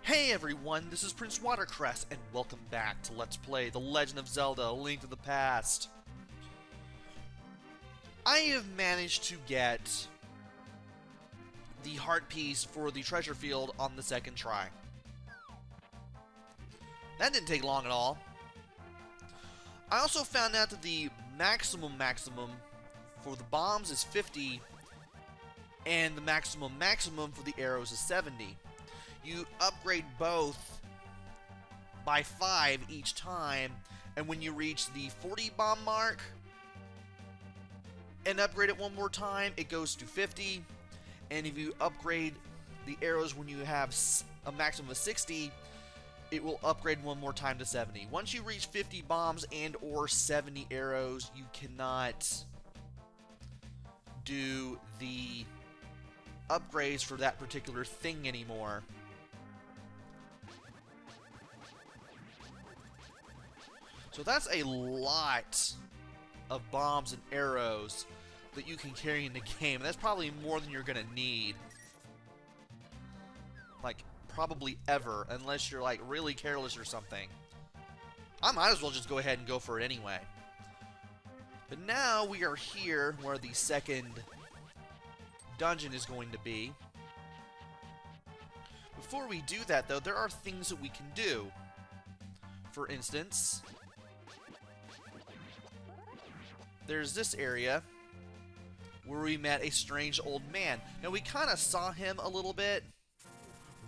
Hey everyone, this is PrinceWatercress, and welcome back to Let's Play The Legend of Zelda: A Link to the Past. I have managed to get the heart piece for the treasure field on the second try. That didn't take long at all. I also found out that the maximum for the bombs is 50, and the maximum for the arrows is 70. You upgrade both by 5 each time, and when you reach the 40 bomb mark and upgrade it one more time, it goes to 50. And if you upgrade the arrows when you have a maximum of 60, it will upgrade one more time to 70. Once you reach 50 bombs and or 70 arrows, you cannot do the upgrades for that particular thing anymore. So that's a lot of bombs and arrows that you can carry in the game. And that's probably more than you're going to need. Like, probably ever, unless you're, like, really careless or something. I might as well just go ahead and go for it anyway. But now we are here where the second dungeon is going to be. Before we do that, though, there are things that we can do. For instance, there's this area where we met a strange old man. Now, we kind of saw him a little bit.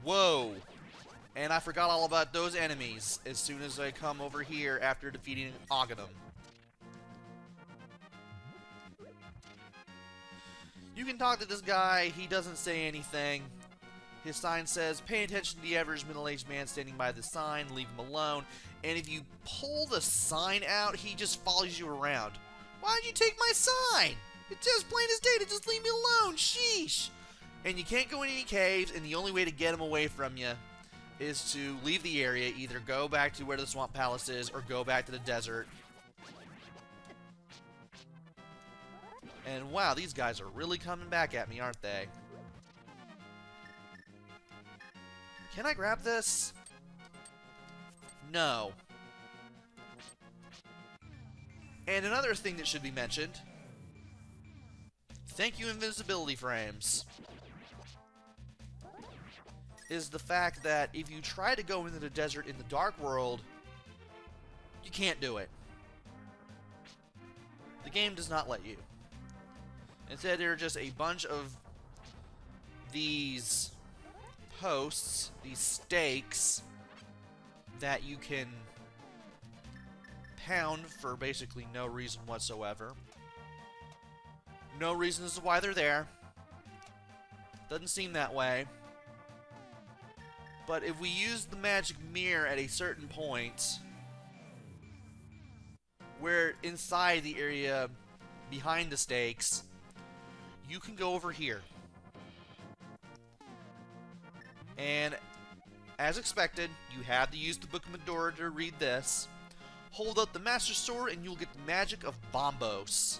Whoa! And I forgot all about those enemies as soon as I come over here after defeating Aghanim. You can talk to this guy. He doesn't say anything. His sign says, pay attention to the average middle-aged man standing by the sign, leave him alone. And if you pull the sign out, he just follows you around. Why'd you take my sign? It's just plain as day to just leave me alone, sheesh! And you can't go in any caves, and the only way to get him away from you is to leave the area, either go back to where the Swamp Palace is, or go back to the desert. And wow, these guys are really coming back at me, aren't they? Can I grab this? No. And another thing that should be mentioned, thank you invisibility frames, is the fact that if you try to go into the desert in the Dark World, you can't do it. The game does not let you. Instead, there are just a bunch of these posts, these stakes, that you can pound for basically no reason whatsoever. No reason as to why they're there. Doesn't seem that way. But if we use the magic mirror at a certain point, where inside the area behind the stakes, you can go over here. And as expected, you have to use the Book of Medora to read this. Hold up the Master Sword and you'll get the magic of Bombos.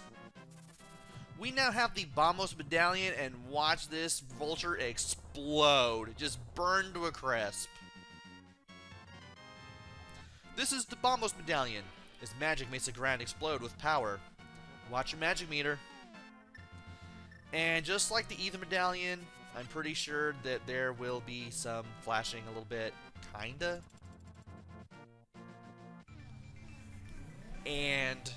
We now have the Bombos Medallion, and watch this vulture explode. Just burn to a crisp. This is the Bombos Medallion. Its magic makes the ground explode with power. Watch your magic meter. And just like the Ether Medallion, I'm pretty sure that there will be some flashing a little bit. Kinda. And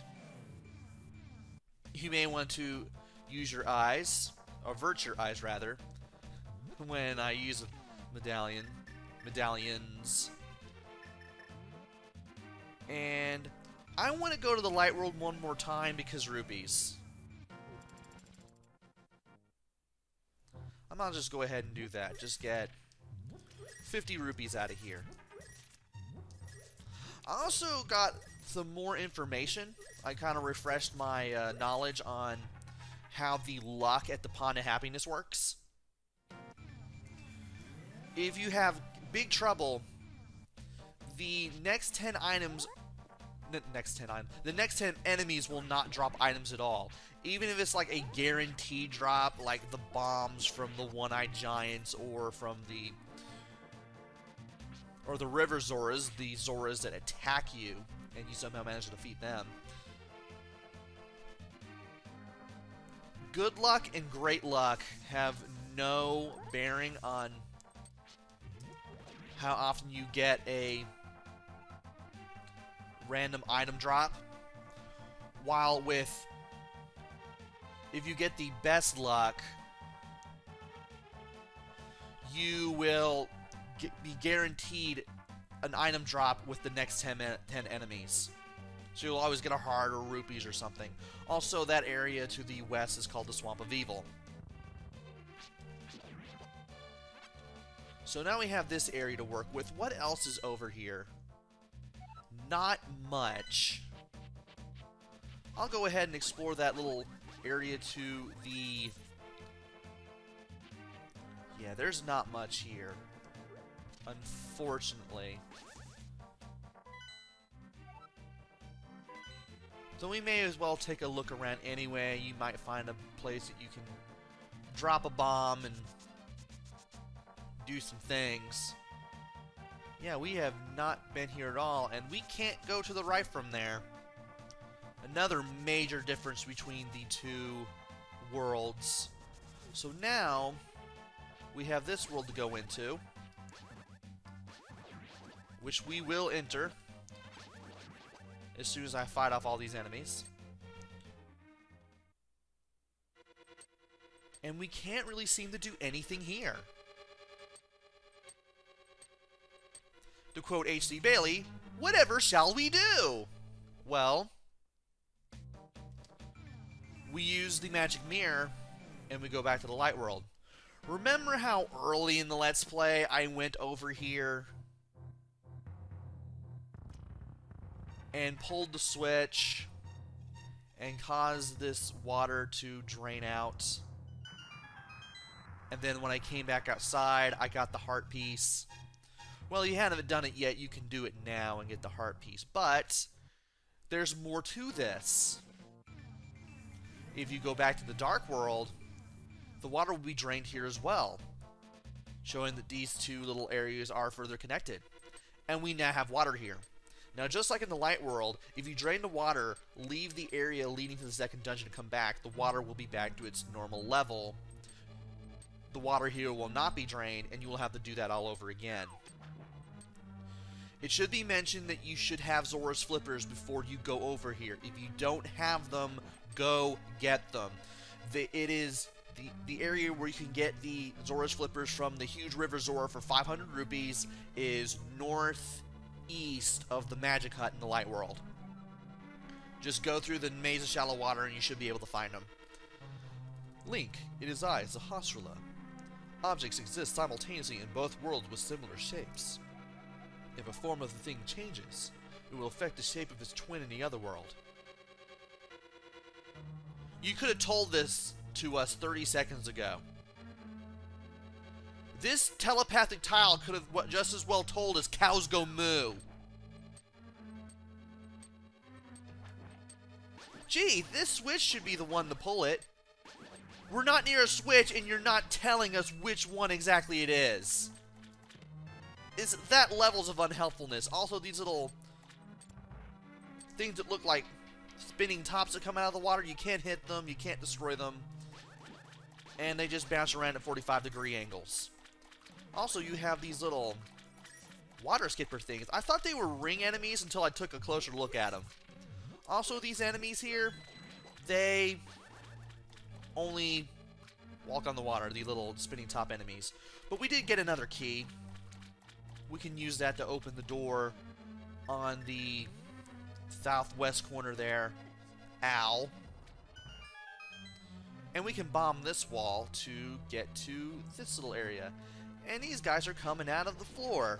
you may want to use your eyes, or avert your eyes rather, when I use a medallions. And I want to go to the Light World one more time because rupees. I'm gonna just go ahead and do that. Just get 50 rupees out of here. I also got some more information. I kind of refreshed my knowledge on how the luck at the Pond of Happiness works. If you have big trouble, the next 10 items, the next 10 enemies will not drop items at all. Even if it's like a guaranteed drop, like the bombs from the One-Eyed Giants or from the or the river Zoras, the Zoras that attack you, and you somehow manage to defeat them. Good luck and great luck have no bearing on how often you get a random item drop, while with, if you get the best luck, you will be guaranteed an item drop with the next 10 enemies. So you'll always get a heart or rupees or something. Also, that area to the west is called the Swamp of Evil. So now we have this area to work with. What else is over here? Not much. I'll go ahead and explore that little area to the... Yeah, there's not much here, unfortunately. So we may as well take a look around anyway. You might find a place that you can drop a bomb and do some things. Yeah, we have not been here at all, and we can't go to the right from there. Another major difference between the two worlds. So now, we have this world to go into, which we will enter as soon as I fight off all these enemies. And we can't really seem to do anything here. To quote H.C. Bailey, whatever shall we do? Well, we use the magic mirror and we go back to the light world. Remember how early in the Let's Play I went over here and pulled the switch and caused this water to drain out? And then when I came back outside, I got the heart piece. Well, you haven't done it yet, you can do it now and get the heart piece. But there's more to this. If you go back to the Dark World, the water will be drained here as well, showing that these two little areas are further connected. And we now have water here. Now, just like in the Light World, if you drain the water, leave the area leading to the second dungeon and come back, the water will be back to its normal level. The water here will not be drained, and you will have to do that all over again. It should be mentioned that you should have Zora's Flippers before you go over here. If you don't have them, go get them. It is the area where you can get the Zora's Flippers from the huge river Zora for 500 rupees is northeast of the Magic Hut in the Light World. Just go through the maze of shallow water and you should be able to find them. Link, it is I, Zahasrahla. Objects exist simultaneously in both worlds with similar shapes. If a form of the thing changes, it will affect the shape of its twin in the other world. You could have told this to us 30 seconds ago. This telepathic tile could have just as well told as cows go moo. Gee, this switch should be the one to pull it. We're not near a switch and you're not telling us which one exactly it is. Is that levels of unhelpfulness. Also, these little things that look like spinning tops that come out of the water, you can't hit them, you can't destroy them, and they just bounce around at 45-degree angles. Also, you have these little water skipper things. I thought they were ring enemies until I took a closer look at them. Also, these enemies here, they only walk on the water, the little spinning top enemies. But we did get another key. We can use that to open the door on the southwest corner there. Ow. And we can bomb this wall to get to this little area. And these guys are coming out of the floor.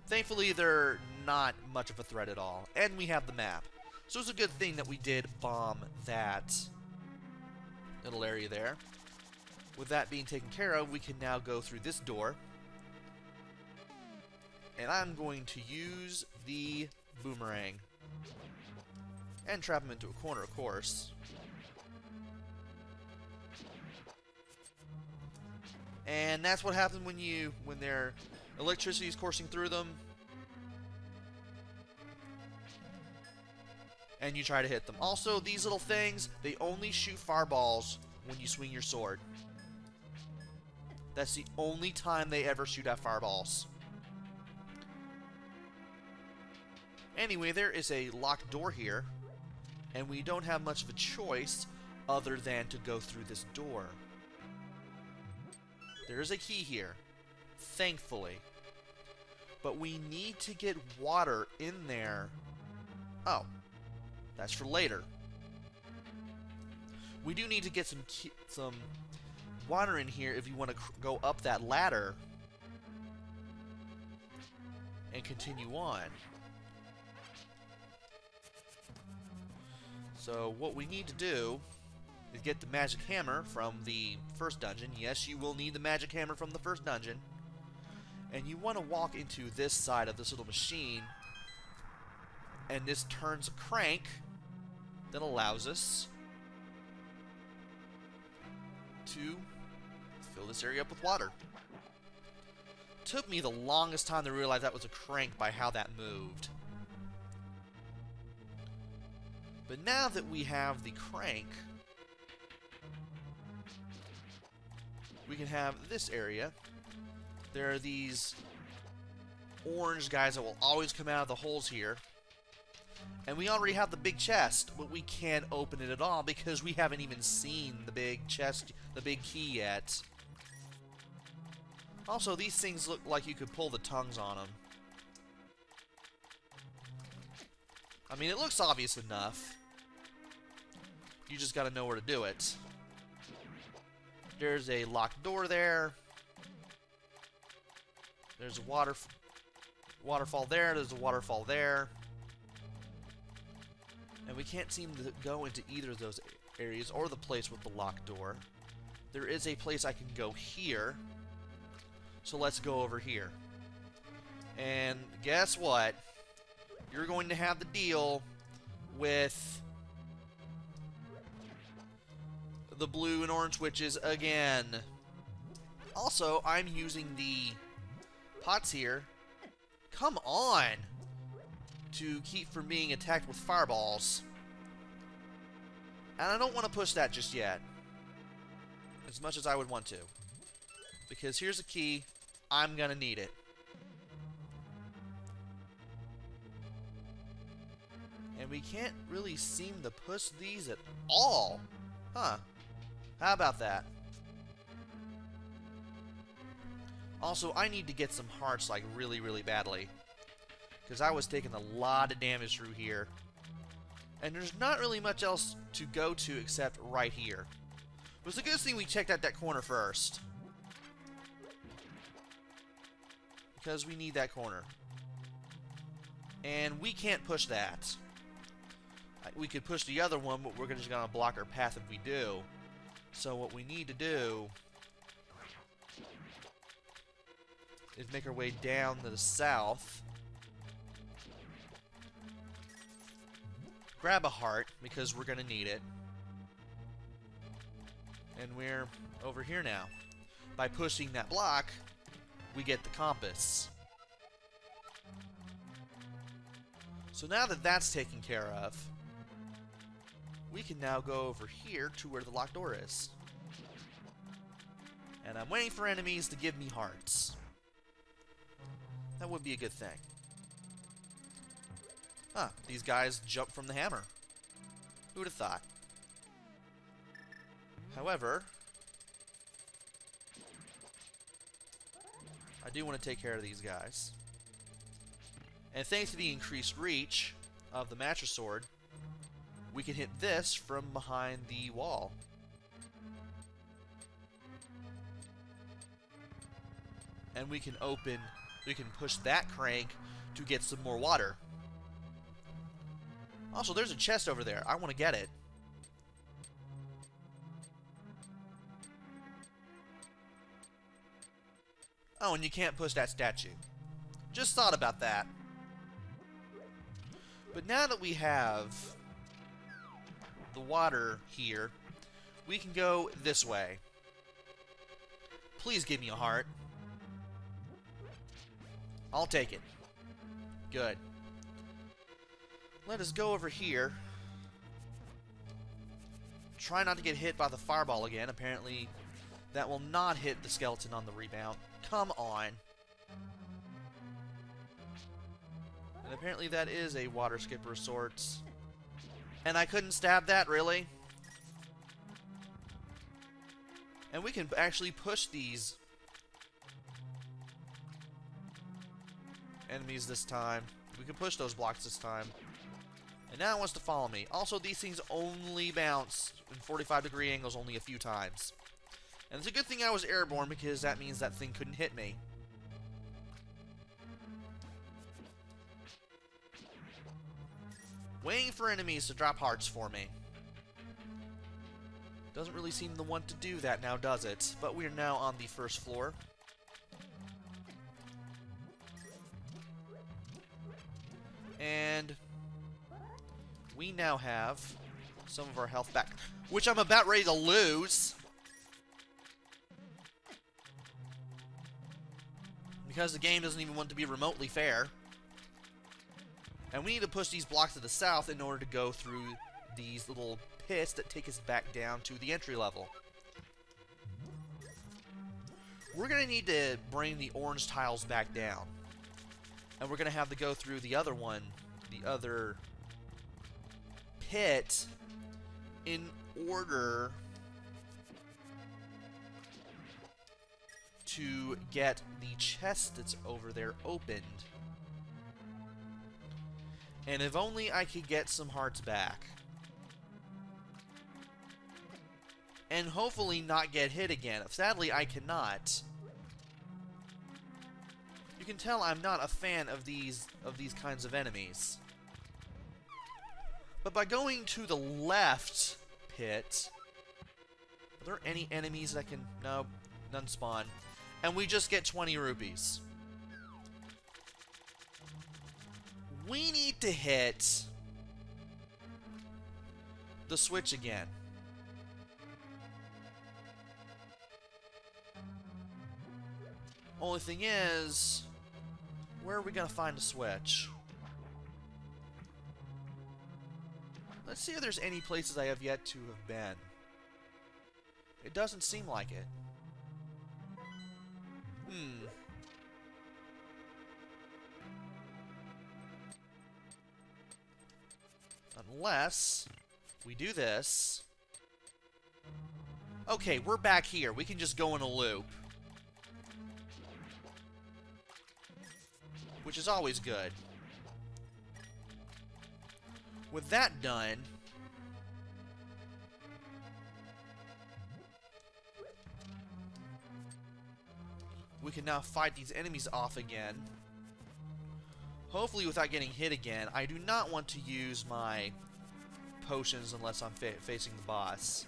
Thankfully, they're not much of a threat at all. And we have the map. So it's a good thing that we did bomb that little area there. With that being taken care of, we can now go through this door. And I'm going to use the boomerang. And trap him into a corner, of course. And that's what happens when they're Electricity is coursing through them. And you try to hit them. Also, these little things, they only shoot fireballs when you swing your sword. That's the only time they ever shoot out fireballs. Anyway, there is a locked door here, and we don't have much of a choice other than to go through this door. There is a key here, thankfully. But we need to get water in there. Oh. That's for later. We do need to get some water in here if you want to go up that ladder and continue on. So what we need to do is get the magic hammer from the first dungeon. Yes, you will need the magic hammer from the first dungeon. And you want to walk into this side of this little machine, and this turns a crank that allows us to fill this area up with water. Took me the longest time to realize that was a crank by how that moved. But now that we have the crank, we can have this area. There are these orange guys that will always come out of the holes here. And we already have the big chest, but we can't open it at all because we haven't even seen the big chest, the big key yet. Also, these things look like you could pull the tongues on them. I mean, it looks obvious enough. You just gotta know where to do it. There's a locked door there. There's a waterfall there. There's a waterfall there. And we can't seem to go into either of those areas or the place with the locked door. There is a place I can go here. So let's go over here. And guess what? You're going to have to deal with the blue and orange witches again. Also, I'm using the pots here. Come on! To keep from being attacked with fireballs. And I don't want to push that just yet. As much as I would want to. Because here's a key. I'm gonna need it. And we can't really seem to push these at all. Huh. How about that? Also, I need to get some hearts, like, really, really badly. Because I was taking a lot of damage through here. And there's not really much else to go to except right here. It was a good thing we checked out that corner first. Because we need that corner. And we can't push that. We could push the other one, but we're just going to block our path if we do. So what we need to do is make our way down to the south. Grab a heart, because we're going to need it. And we're over here now. By pushing that block, we get the compass. So now that that's taken care of, we can now go over here to where the locked door is. And I'm waiting for enemies to give me hearts. That would be a good thing. Huh, these guys jump from the hammer. Who would have thought? However, I do want to take care of these guys. And thanks to the increased reach of the mattress sword, we can hit this from behind the wall. And we can push that crank to get some more water. Also, there's a chest over there. I want to get it. Oh, and you can't push that statue. Just thought about that. But now that we have the water here, we can go this way. Please give me a heart. I'll take it. Good. Let us go over here. Try not to get hit by the fireball again. Apparently, that will not hit the skeleton on the rebound. Come on. And apparently that is a water skipper of sorts. And I couldn't stab that, really? And we can actually push these enemies this time. We can push those blocks this time. And now it wants to follow me. Also, these things only bounce in 45-degree angles only a few times. And it's a good thing I was airborne, because that means that thing couldn't hit me. Waiting for enemies to drop hearts for me. Doesn't really seem to want to do that now, does it? But we're now on the first floor. And we now have some of our health back, which I'm about ready to lose. Because the game doesn't even want to be remotely fair. And we need to push these blocks to the south in order to go through these little pits that take us back down to the entry level. We're going to need to bring the orange tiles back down. And we're going to have to go through the other one, the other pit, in order to get the chest that's over there opened. And if only I could get some hearts back. And hopefully not get hit again. Sadly, I cannot. You can tell I'm not a fan of these kinds of enemies. But by going to the left pit, are there any enemies that can... No, none spawn. And we just get 20 rupees. We need to hit the switch again. Only thing is, where are we going to find a switch? Let's see if there's any places I have yet to have been. It doesn't seem like it. Unless we do this. Okay, we're back here. We can just go in a loop. Which is always good. With that done, we can now fight these enemies off again. Hopefully without getting hit again. I do not want to use my potions unless I'm facing the boss.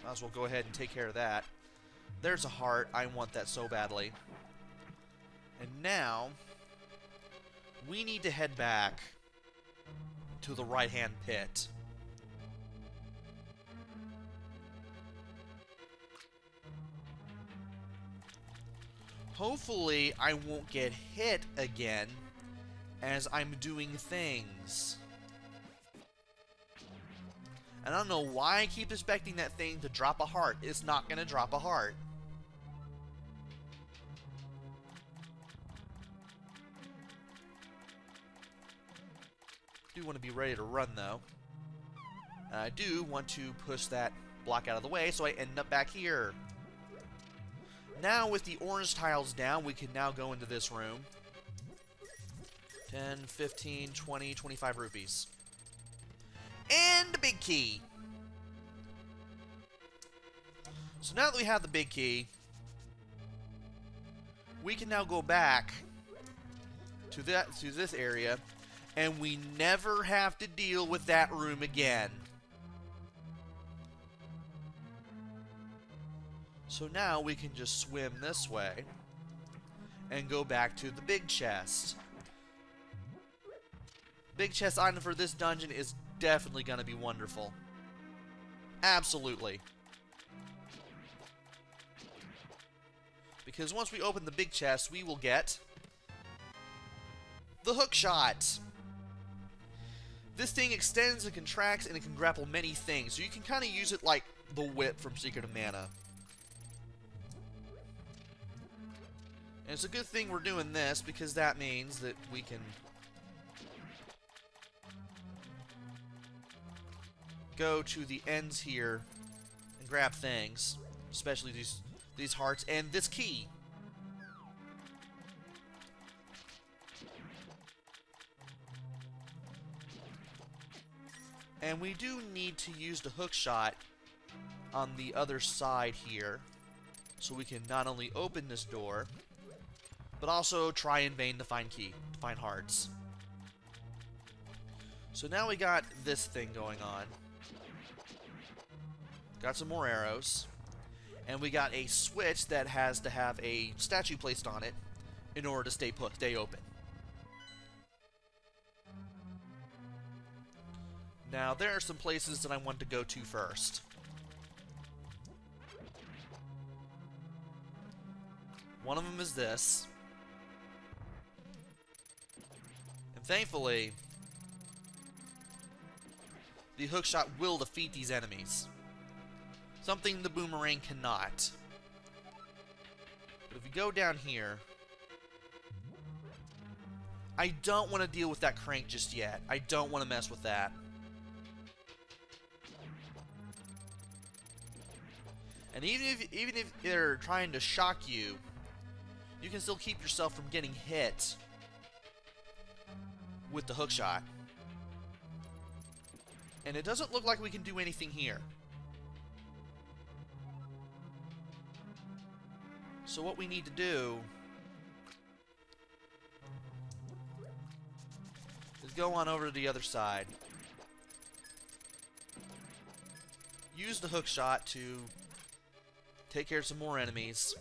Might as well go ahead and take care of that. There's a heart. I want that so badly. And now, we need to head back to the right-hand pit. Hopefully, I won't get hit again as I'm doing things. And I don't know why I keep expecting that thing to drop a heart. It's not going to drop a heart. I do want to be ready to run, though. And I do want to push that block out of the way, so I end up back here. Now, with the orange tiles down, we can now go into this room. 10, 15, 20, 25 rupees. And the big key. So now that we have the big key, we can now go back to this area, and we never have to deal with that room again. So now we can just swim this way and go back to the big chest. Big chest item for this dungeon is definitely going to be wonderful. Absolutely. Because once we open the big chest, we will get the hook shot. This thing extends and contracts, and it can grapple many things. So you can kind of use it like the whip from Secret of Mana. And it's a good thing we're doing this, because that means that we can go to the ends here and grab things. Especially these hearts and this key. And we do need to use the hook shot on the other side here, so we can not only open this door, but also try in vain to find hearts. So now we got this thing going on. Got some more arrows. And we got a switch that has to have a statue placed on it in order to stay open. Now, there are some places that I want to go to first. One of them is this. And thankfully, the hookshot will defeat these enemies. Something the boomerang cannot. But if we go down here, I don't want to deal with that crank just yet. I don't want to mess with that. And even if they're trying to shock you, you can still keep yourself from getting hit with the hookshot. And it doesn't look like we can do anything here. So what we need to do is go on over to the other side. Use the hookshot to take care of some more enemies.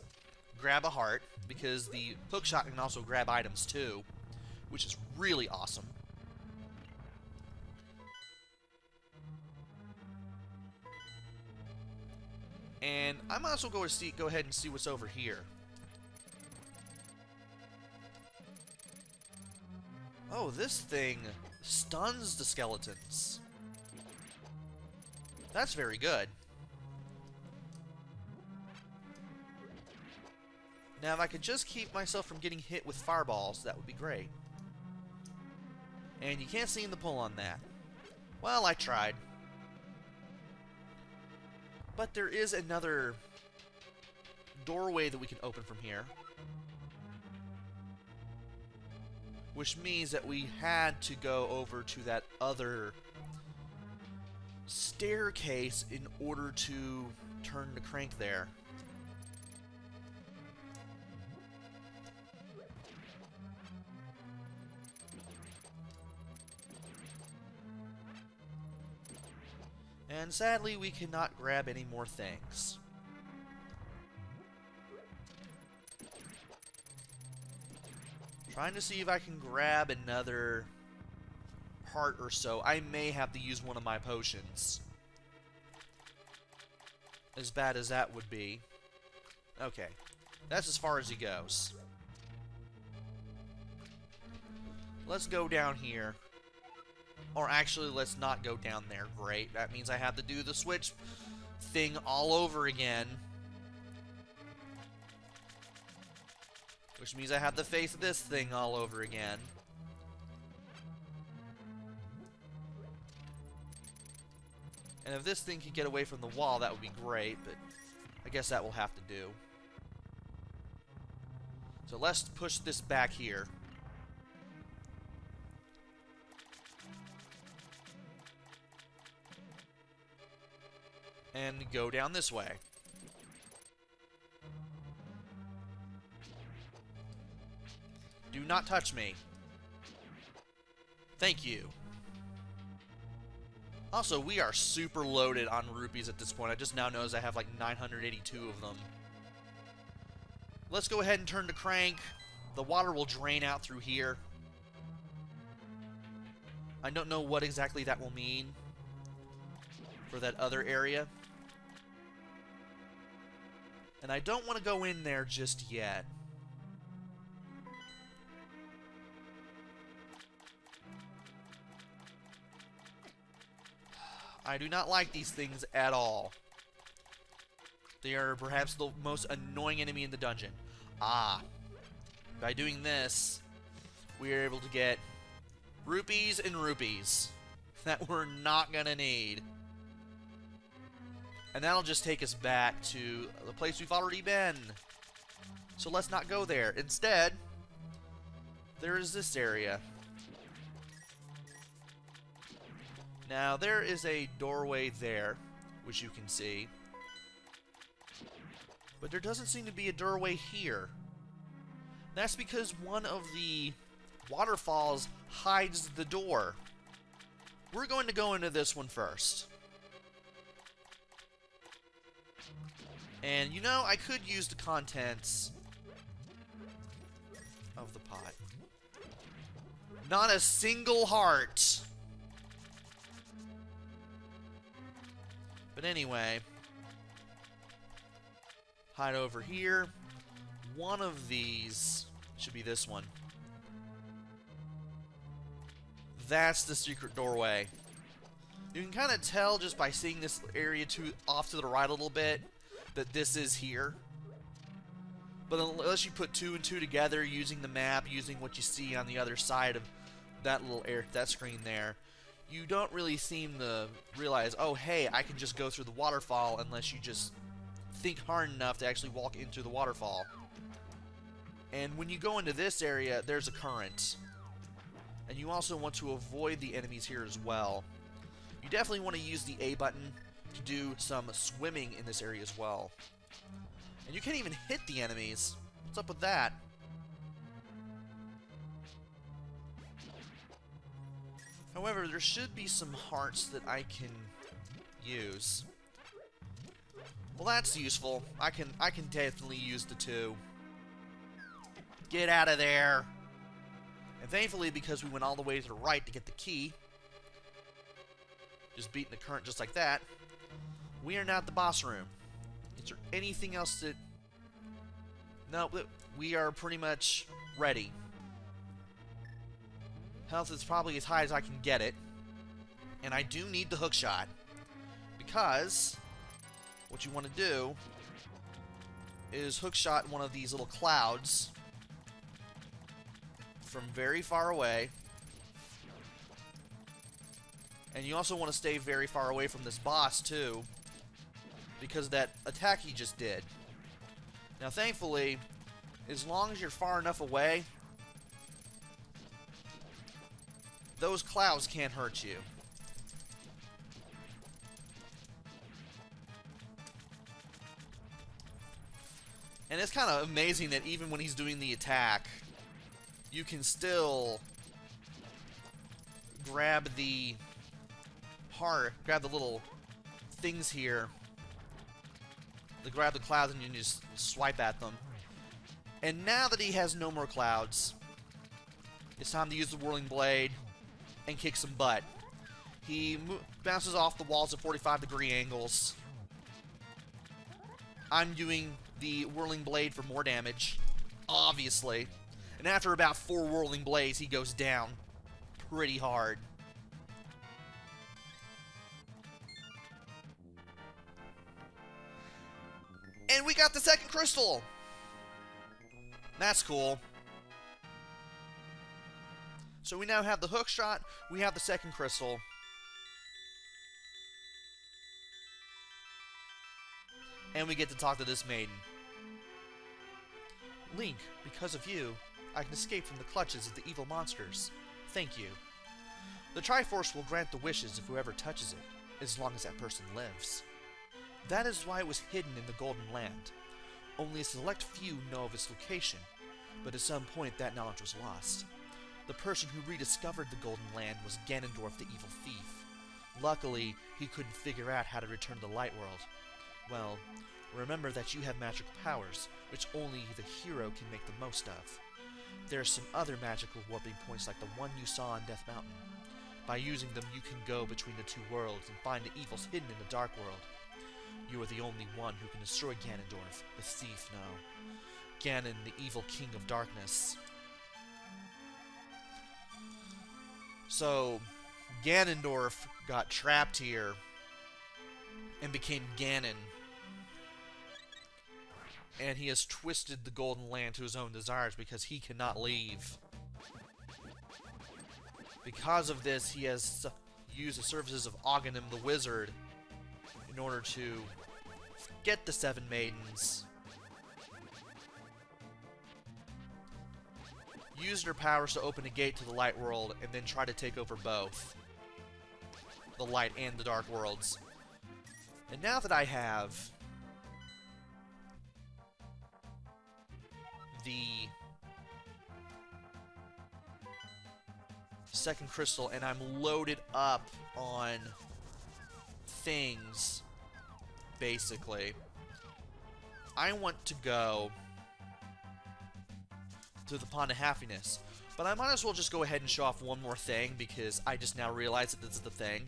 Grab a heart, because the hookshot can also grab items too, which is really awesome. And I might also go ahead and see what's over here. Oh, this thing stuns the skeletons. That's very good. Now, if I could just keep myself from getting hit with fireballs, that would be great. And you can't seem to pull on that. Well, I tried. But there is another doorway that we can open from here. Which means that we had to go over to that other staircase in order to turn the crank there. And sadly, we cannot grab any more things. Trying to see if I can grab another heart or so. I may have to use one of my potions. As bad as that would be. Okay. That's as far as he goes. Let's go down here. Or actually, let's not go down there. Great. That means I have to do the switch thing all over again. Which means I have to face this thing all over again. And if this thing could get away from the wall, that would be great, but I guess that will have to do. So let's push this back here. And go down this way. Do not touch me. Thank you. Also, we are super loaded on rupees at this point. I just now noticed I have like 982 of them. Let's go ahead and turn the crank. The water will drain out through here. I don't know what exactly that will mean for that other area. And I don't want to go in there just yet. I do not like these things at all. They are perhaps the most annoying enemy in the dungeon. Ah. By doing this, we are able to get rupees and rupees that we're not gonna need. And that'll just take us back to the place we've already been. So let's not go there. Instead, there is this area. Now, there is a doorway there, which you can see. But there doesn't seem to be a doorway here. That's because one of the waterfalls hides the door. We're going to go into this one first. And, you know, I could use the contents of the pot. Not a single heart! But anyway, hide over here. One of these should be this one. That's the secret doorway. You can kind of tell just by seeing this area off to the right a little bit that this is here. But unless you put 2 and 2 together using the map, using what you see on the other side of that little that screen there, you don't really seem to realize, oh, hey, I can just go through the waterfall, unless you just think hard enough to actually walk into the waterfall. And when you go into this area, there's a current. And you also want to avoid the enemies here as well. You definitely want to use the A button to do some swimming in this area as well. And you can't even hit the enemies. What's up with that? However, there should be some hearts that I can use. Well, that's useful. I can definitely use the 2. Get out of there! And thankfully, because we went all the way to the right to get the key, just beating the current just like that, we are now at the boss room. Is there anything else that... No, we are pretty much ready. Health is probably as high as I can get it. And I do need the hookshot. Because what you want to do is hookshot one of these little clouds from very far away. And you also want to stay very far away from this boss too, because of that attack he just did. Now thankfully, as long as you're far enough away, those clouds can't hurt you. And it's kind of amazing that even when he's doing the attack, you can still grab the heart, grab the little things here, grab the clouds, and you can just swipe at them. And now that he has no more clouds, it's time to use the whirling blade and kick some butt. He bounces off the walls at 45-degree angles. I'm doing the whirling blade for more damage, obviously. And after about 4 whirling blades, he goes down pretty hard. And we got the second crystal! That's cool. So we now have the hook shot, we have the second crystal. And we get to talk to this maiden. Link, because of you, I can escape from the clutches of the evil monsters. Thank you. The Triforce will grant the wishes of whoever touches it, as long as that person lives. That is why it was hidden in the Golden Land. Only a select few know of its location, but at some point that knowledge was lost. The person who rediscovered the Golden Land was Ganondorf the Evil Thief. Luckily, he couldn't figure out how to return to the Light World. Well, remember that you have magical powers, which only the hero can make the most of. There are some other magical warping points like the one you saw on Death Mountain. By using them, you can go between the two worlds and find the evils hidden in the Dark World. You are the only one who can destroy Ganondorf, the thief, no. Ganon, the evil king of darkness. So, Ganondorf got trapped here and became Ganon. And he has twisted the Golden Land to his own desires because he cannot leave. Because of this, he has used the services of Aghanim the Wizard in order to get the 7 maidens, use their powers to open a gate to the light world, and then try to take over both the light and the dark worlds. And now that I have the second crystal and I'm loaded up on things, basically, I want to go to the Pond of Happiness. But I might as well just go ahead and show off one more thing, because I just now realized that this is the thing.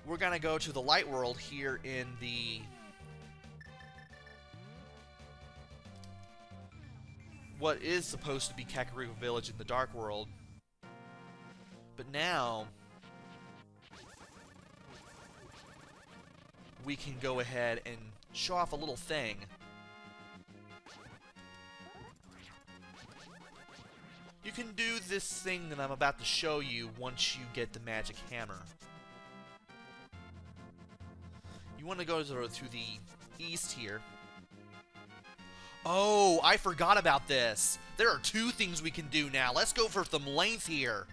We're gonna go to the light world here in the what is supposed to be Kakariko Village in the dark world. But now we can go ahead and show off a little thing. You can do this thing that I'm about to show you once you get the magic hammer. You want to go to the east here. Oh, I forgot about this. There are 2 things we can do now. Let's go for some length here.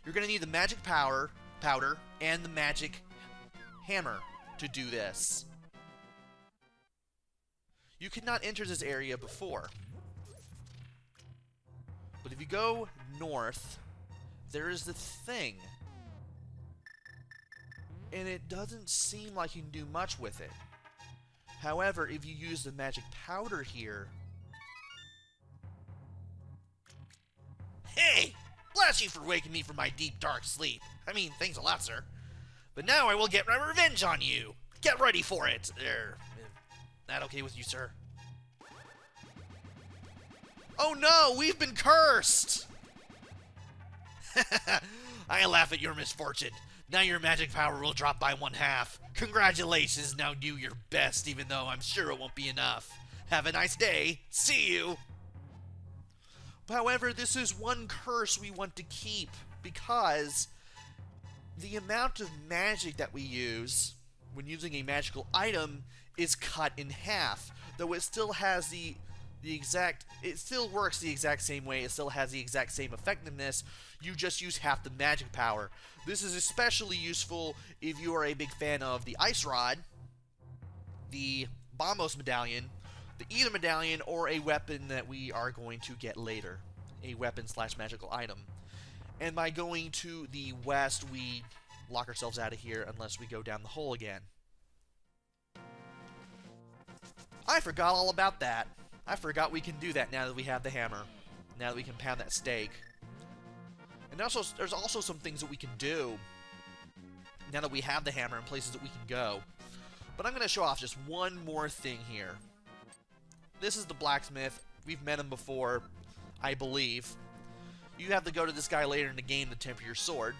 You're going to need the magic powder and the magic hammer to do this. You could not enter this area before. But if you go north, there is the thing. And it doesn't seem like you can do much with it. However, if you use the magic powder here... Hey! Bless you for waking me from my deep, dark sleep. I mean, thanks a lot, sir. But now I will get my revenge on you. Get ready for it. That okay with you, sir? Oh no, we've been cursed! I laugh at your misfortune. Now your magic power will drop by 1/2. Congratulations, now do your best, even though I'm sure it won't be enough. Have a nice day. See you! However, this is one curse we want to keep, because the amount of magic that we use when using a magical item is cut in half. Though it still has it still works the exact same way, it still has the exact same effectiveness, you just use half the magic power. This is especially useful if you are a big fan of the Ice Rod, the Bombos Medallion, the Ether Medallion, or a weapon that we are going to get later. A weapon/magical item. And by going to the west, we lock ourselves out of here unless we go down the hole again. I forgot all about that. I forgot we can do that now that we have the hammer. Now that we can pound that stake. And also, there's also some things that we can do now that we have the hammer and places that we can go. But I'm going to show off just one more thing here. This is the blacksmith. We've met him before, I believe. You have to go to this guy later in the game to temper your sword.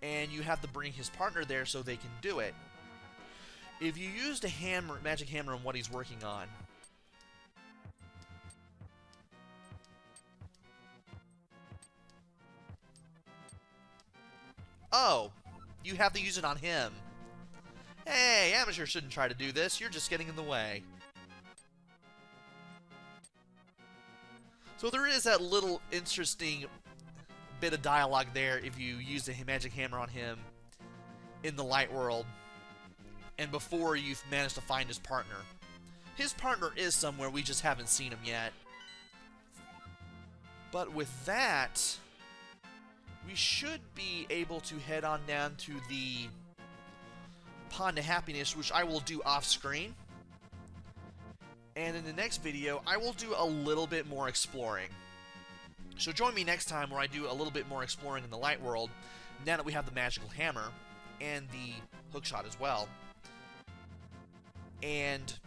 And you have to bring his partner there so they can do it. If you use the magic hammer on what he's working on, oh, you have to use it on him. Hey, amateurs shouldn't try to do this. You're just getting in the way. So there is that little interesting bit of dialogue there if you use the magic hammer on him in the light world and before you've managed to find his partner. His partner is somewhere, we just haven't seen him yet. But with that, we should be able to head on down to the Pond of Happiness, which I will do off screen. And in the next video, I will do a little bit more exploring. So join me next time where I do a little bit more exploring in the light world, now that we have the magical hammer. and the hookshot as well, and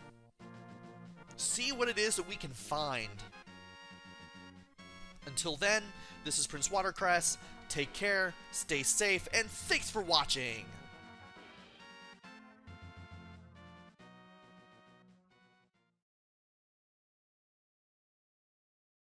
see what it is that we can find. Until then, this is PrinceWatercress. Take care, stay safe, and thanks for watching!